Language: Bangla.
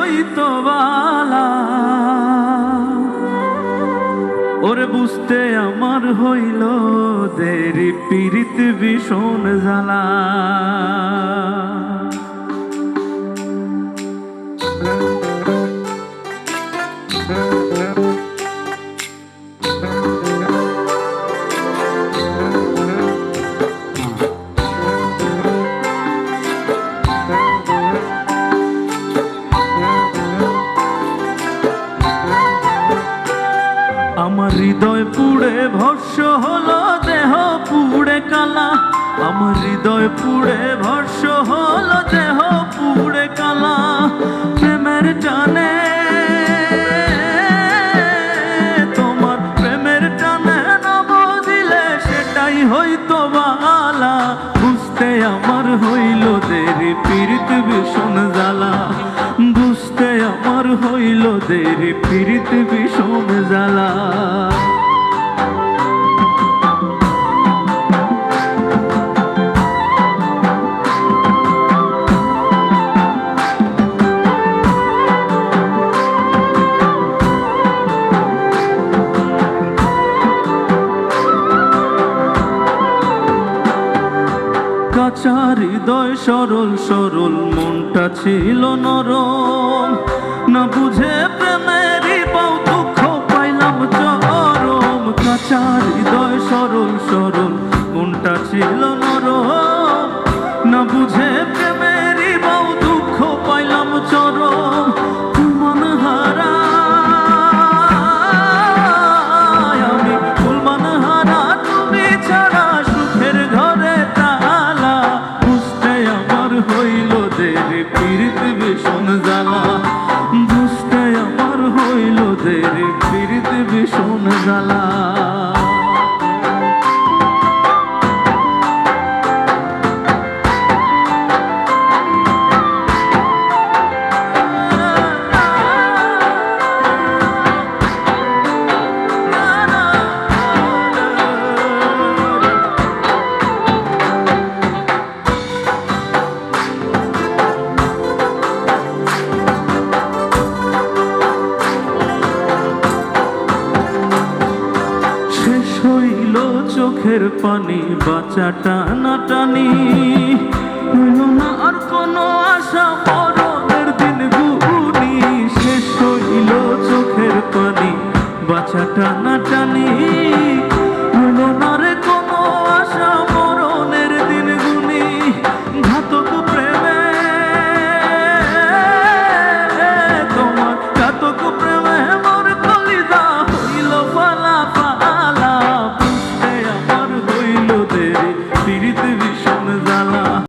হইতো বালা। ওরে বুঝতে আমার হইল দেরি, পীড়িত ভীষণ জ্বালা। আমার হৃদয় পুড়ে ভস্য হলো, দেহ পুড়ে কালা। আমার হৃদয় পুড়ে ভস্য হলো, দেহ পুড়ে কালা। প্রেমের টানে, তোমার প্রেমের টানে নব দিলে সেটাই হইতো বালা। বুঝতে আমার হইল দেরি, পীড়িত ভীষণ জ্বালা। বুঝতে আমার হইল দেরি, পীড়িত ভীষণ জ্বালা। কাঁচা হৃদয় সরল সরল, মনটা ছিল নরম। না বুঝে প্রেমেরই পাও দুঃখ পাইলাম চরম। কাঁচা হৃদয় সরল সরল, মনটা ছিল নরম। না বুঝে প্রেমেরই পাও দুঃখ পাইলাম চরম। মন হারা আমি, ফুলমান হারা তুমি ছাড়া সুখের ঘরে তালা। বুঝতে আমার হইল দেরি, পীড়িত ভীষণ জ্বালা। বুঝতে আমার হইল দেরি, পীড়িত ভীষণ জ্বালা। চোখের পানি বাঁচা টানা টানি, হইল না আর কোনো আশা, বড়